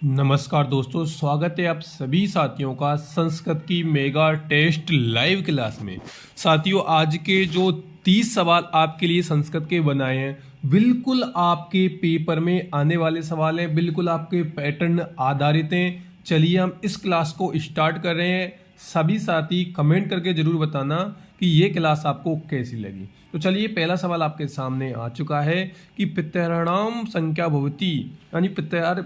नमस्कार दोस्तों, स्वागत है आप सभी साथियों का संस्कृत की मेगा टेस्ट लाइव क्लास में। साथियों, आज के जो 30 सवाल आपके लिए संस्कृत के बनाए हैं, बिल्कुल आपके पेपर में आने वाले सवाल हैं, बिल्कुल आपके पैटर्न आधारित हैं। चलिए हम इस क्लास को स्टार्ट कर रहे हैं। सभी साथी कमेंट करके जरूर बताना कि ये क्लास आपको कैसी लगी। तो चलिए, पहला सवाल आपके सामने आ चुका है कि प्रत्ययानाम संख्या भवति, यानी प्रत्यार।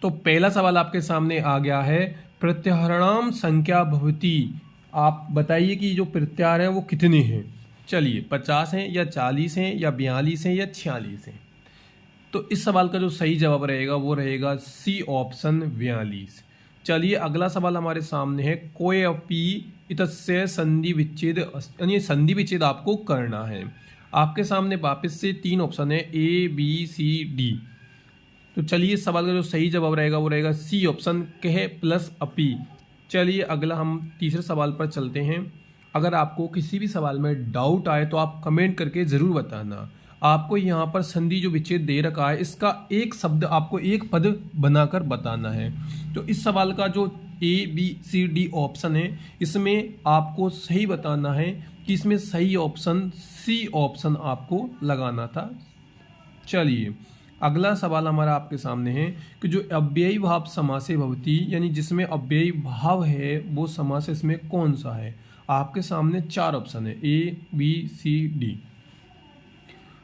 तो पहला सवाल आपके सामने आ गया है, प्रत्याहाराणाम संख्या भवति। आप बताइए कि जो प्रत्याहार हैं वो कितने हैं। चलिए, 50 हैं या 40 हैं या 42 हैं या 46 हैं। तो इस सवाल का जो सही जवाब रहेगा वो रहेगा सी ऑप्शन 42। चलिए, अगला सवाल हमारे सामने है, कोई अपी इतस्य संधि विच्छेद, यानी संधि विच्छेद आपको करना है। आपके सामने वापस से 3 ऑप्शन है, ए बी सी डी। तो चलिए, इस सवाल का जो सही जवाब रहेगा वो रहेगा सी ऑप्शन, कह प्लस अपी। चलिए, अगला हम तीसरे सवाल पर चलते हैं। अगर आपको किसी भी सवाल में डाउट आए तो आप कमेंट करके ज़रूर बताना। आपको यहाँ पर संधि जो विच्छेद दे रखा है, इसका एक शब्द आपको एक पद बनाकर बताना है। तो इस सवाल का जो A B C D option है, इसमें आपको सही बताना है कि इसमें सही ऑप्शन सी ऑप्शन आपको लगाना था। चलिए, अगला सवाल हमारा आपके सामने है कि जो अव्ययी भाव समासे भवति, यानी जिसमें अव्ययी भाव है वो समास इसमें कौन सा है। आपके सामने 4 ऑप्शन है, ए बी सी डी।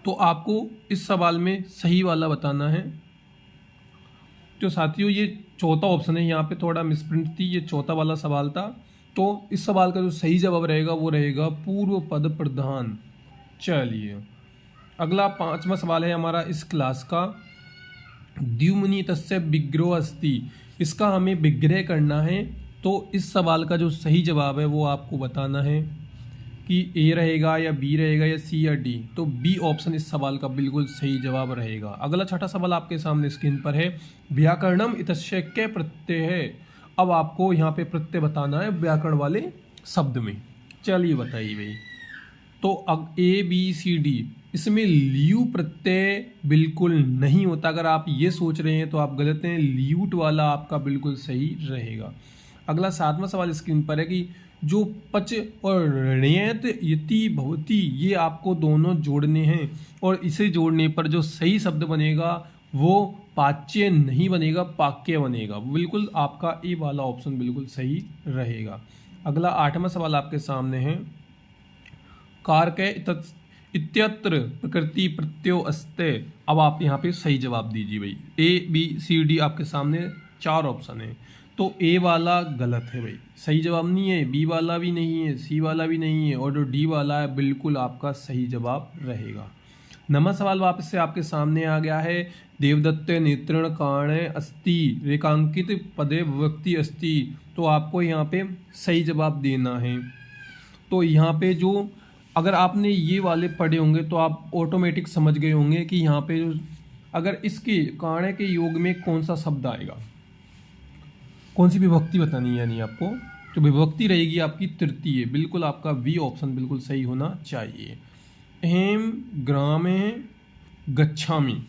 तो आपको इस सवाल में सही वाला बताना है। तो साथियों, ये चौथा ऑप्शन है, यहाँ पे थोड़ा मिसप्रिंट थी, ये चौथा वाला सवाल था। तो इस सवाल का जो सही जवाब रहेगा वो रहेगा पूर्व पद प्रधान। चलिए, अगला 5वां सवाल है हमारा इस क्लास का, द्युम्नि तस्य विग्रह अस्ति। इसका हमें विग्रह करना है। तो इस सवाल का जो सही जवाब है वो आपको बताना है कि ए रहेगा या बी रहेगा या सी या डी। तो बी ऑप्शन इस सवाल का बिल्कुल सही जवाब रहेगा। अगला छठा सवाल आपके सामने स्क्रीन पर है, व्याकरणम इतस्य के प्रत्यय है। अब आपको यहाँ पे प्रत्यय बताना है व्याकरण वाले शब्द में। चलिए बताइए भाई। तो अब ए बी सी डी, इसमें लियू प्रत्यय बिल्कुल नहीं होता। अगर आप ये सोच रहे हैं तो आप गलत हैं, लियूट वाला आपका बिल्कुल सही रहेगा। अगला 7वां सवाल स्क्रीन पर है कि जो पच और ण्यत यति भवति, ये आपको दोनों जोड़ने हैं और इसे जोड़ने पर जो सही शब्द बनेगा वो पाच्य नहीं बनेगा, पाक्य बनेगा। बिल्कुल आपका ए वाला ऑप्शन बिल्कुल सही रहेगा। अगला 8वां सवाल आपके सामने है, कारक इत्यत्र प्रकृति प्रत्ययो अस्ते। अब आप यहाँ पे सही जवाब दीजिए भाई। ए बी सी डी आपके सामने 4 ऑप्शन है। तो ए वाला गलत है भाई, सही जवाब नहीं है। बी वाला भी नहीं है, सी वाला भी नहीं है, और जो डी वाला है बिल्कुल आपका सही जवाब रहेगा। 9वां सवाल वापस से आपके सामने आ गया है, देवदत्त नेत्रण कारण अस्ति रेखांकित पदे विभक्ति अस्ति। तो आपको यहाँ पे सही जवाब देना है। तो यहाँ पे जो अगर आपने ये वाले पढ़े होंगे तो आप ऑटोमेटिक समझ गए होंगे कि यहाँ पे अगर इसके कारण के योग में कौन सा शब्द आएगा, कौन सी विभक्ति बतानी है। यानी आपको जो विभक्ति रहेगी आपकी तृतीय। बिल्कुल आपका वी ऑप्शन बिल्कुल सही होना चाहिए। अहम ग्रामे गच्छामि।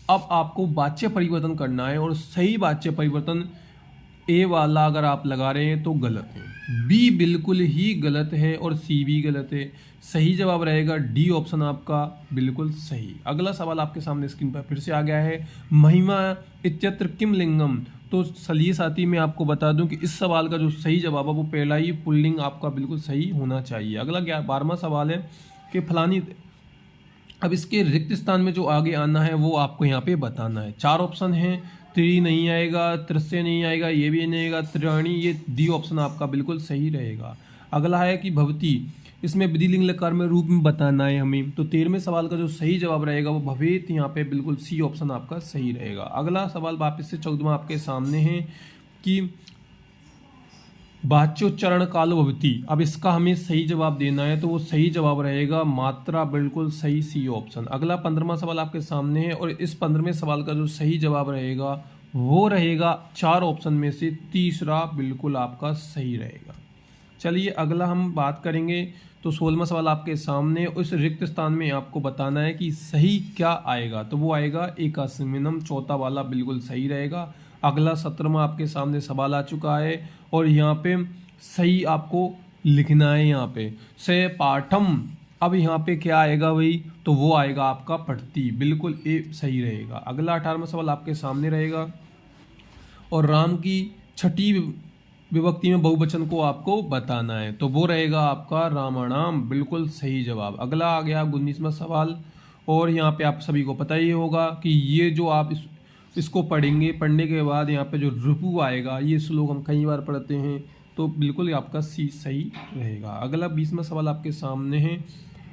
अब आपको वाच्य परिवर्तन करना है और सही वाच्य परिवर्तन ए वाला अगर आप लगा रहे हैं तो गलत है, बी बिल्कुल ही गलत है और सी भी गलत है। सही जवाब रहेगा डी ऑप्शन आपका बिल्कुल सही। अगला सवाल आपके सामने स्क्रीन पर फिर से आ गया है, महिमा इत्यत्र किम लिंगम। तो चलिए साथी, मैं आपको बता दूं कि इस सवाल का जो सही जवाब है वो पहला ही पुल्लिंग आपका बिल्कुल सही होना चाहिए। अगला 12वां सवाल है कि फलानी। अब इसके रिक्त स्थान में जो आगे आना है वो आपको यहाँ पे बताना है। 4 ऑप्शन हैं, त्रि नहीं आएगा, त्रस्य नहीं आएगा, ये भी नहीं आएगा, त्रियाणी, ये डी ऑप्शन आपका बिल्कुल सही रहेगा। अगला है कि भवती, इसमें विधिलिंग लकार में रूप में बताना है हमें। तो 13वें सवाल का जो सही जवाब रहेगा वो भवेत, यहाँ पे बिल्कुल सी ऑप्शन आपका सही रहेगा। अगला सवाल वापस से 14वां आपके सामने है कि वाच्योच्चारण काल भवति। अब इसका हमें सही जवाब देना है, तो वो सही जवाब रहेगा मात्रा, बिल्कुल सही सी ऑप्शन। अगला 15वां सवाल आपके सामने है और इस 15वें सवाल का जो सही जवाब रहेगा वो रहेगा 4 ऑप्शन में से तीसरा बिल्कुल आपका सही रहेगा। चलिए अगला हम बात करेंगे। तो 16वां सवाल आपके सामने, उस रिक्त स्थान में आपको बताना है कि सही क्या आएगा। तो वो आएगा एकस्मिनम, चौथा वाला बिल्कुल सही रहेगा। अगला 17वां आपके सामने सवाल आ चुका है और यहाँ पे सही आपको लिखना है। यहाँ पे से पाठम, अब यहाँ पे क्या आएगा भाई, तो वो आएगा आपका पठती, बिल्कुल ए सही रहेगा। अगला 18वां सवाल आपके सामने रहेगा और राम की छठी विभक्ति में बहुवचन को आपको बताना है। तो वो रहेगा आपका रामाणाम, बिल्कुल सही जवाब। अगला आ गया 19वां सवाल और यहाँ पे आप सभी को पता ही होगा कि ये जो आप इसको पढ़ेंगे, पढ़ने के बाद यहाँ पे जो रिपु आएगा, ये श्लोक हम कई बार पढ़ते हैं, तो बिल्कुल आपका सी सही रहेगा। अगला 20वां सवाल आपके सामने है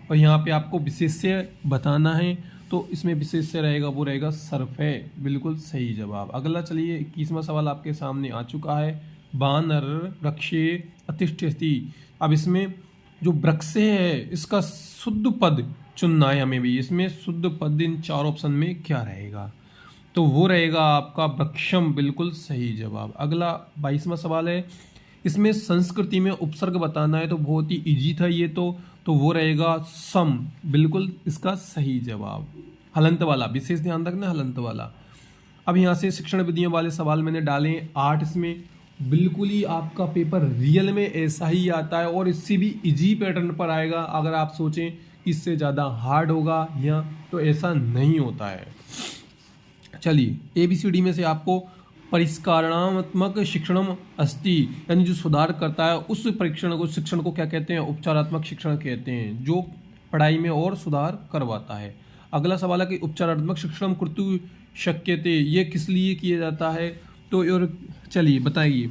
और यहाँ पे आपको विशेष्य बताना है। तो इसमें विशेष्य रहेगा, वो रहेगा सर्फ है, बिल्कुल सही जवाब। अगला चलिए 21वां सवाल आपके सामने आ चुका है, बानर वृक्षे अतिष्ठति। अब इसमें जो वृक्ष है इसका शुद्ध पद चुनना है हमें भी। इसमें शुद्ध पद इन 4 ऑप्शन में क्या रहेगा, तो वो रहेगा आपका वृक्षम, बिल्कुल सही जवाब। अगला 22वां सवाल है, इसमें संस्कृति में उपसर्ग बताना है। तो बहुत ही इजी था ये तो वो रहेगा सम, बिल्कुल इसका सही जवाब। हलंत वाला, विशेष ध्यान रखना हलंत वाला। अब यहाँ से शिक्षण विधियों वाले सवाल मैंने डाले 8। इसमें बिल्कुल ही आपका पेपर रियल में ऐसा ही आता है और इससे भी इजी पैटर्न पर आएगा। अगर आप सोचें कि इससे ज़्यादा हार्ड होगा या, तो ऐसा नहीं होता है। चलिए ABCD में से आपको परिष्कारणात्मक शिक्षणम अस्ति, यानी जो सुधार करता है उस परीक्षण को, शिक्षण को क्या कहते हैं, उपचारात्मक शिक्षण कहते हैं, जो पढ़ाई में और सुधार करवाता है। अगला सवाल है कि उपचारात्मक शिक्षण कर्तु शक्यते, ये किस लिए किया जाता है। तो और चलिए बताइए।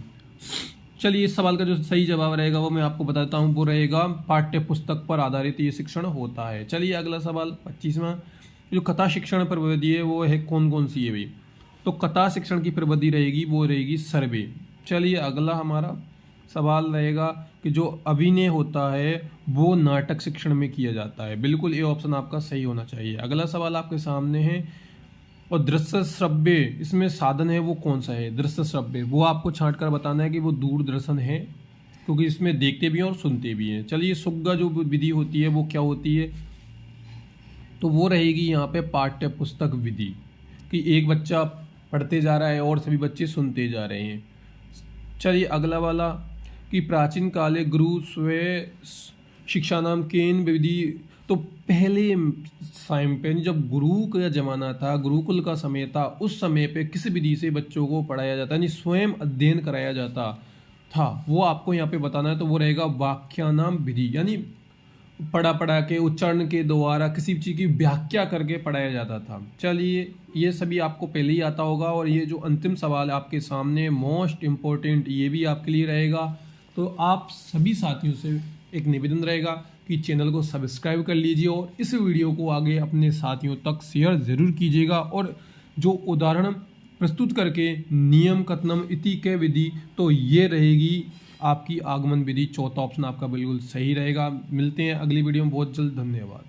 चलिए इस सवाल का जो सही जवाब रहेगा वो मैं आपको बताता हूँ, वो रहेगा पाठ्य पुस्तक पर आधारित ये शिक्षण होता है। चलिए अगला सवाल 25वां, जो कथा शिक्षण प्रविधि है वो है कौन कौन सी है भाई। तो कथा शिक्षण की प्रविधि रहेगी वो रहेगी सर्वे। चलिए अगला हमारा सवाल रहेगा कि जो अभिनय होता है वो नाटक शिक्षण में किया जाता है, बिल्कुल ये ऑप्शन आपका सही होना चाहिए। अगला सवाल आपके सामने है और दृश्य श्रव्य, इसमें साधन है वो कौन सा है। दृश्य श्रव्य वो आपको छांट कर बताना है कि वो दूरदर्शन है, क्योंकि इसमें देखते भी हैं और सुनते भी हैं। चलिए सुग्गा जो विधि होती है वो क्या होती है, तो वो रहेगी यहाँ पे पाठ्य पुस्तक विधि, कि एक बच्चा पढ़ते जा रहा है और सभी बच्चे सुनते जा रहे हैं। चलिए अगला वाला कि प्राचीन काले गुरु स्वयं शिक्षा नाम केन विधि। तो पहले टाइम पे जब गुरु का जमाना था, गुरुकुल का समय था, उस समय पे किस विधि से बच्चों को पढ़ाया जाता, यानी स्वयं अध्ययन कराया जाता था, वो आपको यहाँ पे बताना है। तो वो रहेगा वाक्यानाम विधि, यानी पढ़ा के उच्चारण के द्वारा किसी चीज़ की व्याख्या करके पढ़ाया जाता था। चलिए ये सभी आपको पहले ही आता होगा और ये जो अंतिम सवाल आपके सामने मोस्ट इम्पोर्टेंट, ये भी आपके लिए रहेगा। तो आप सभी साथियों से एक निवेदन रहेगा कि चैनल को सब्सक्राइब कर लीजिए और इस वीडियो को आगे अपने साथियों तक शेयर ज़रूर कीजिएगा। और जो उदाहरण प्रस्तुत करके नियम कथनम इति के विधि, तो ये रहेगी आपकी आगमन विधि, चौथा ऑप्शन आपका बिल्कुल सही रहेगा। मिलते हैं अगली वीडियो में बहुत जल्द, धन्यवाद।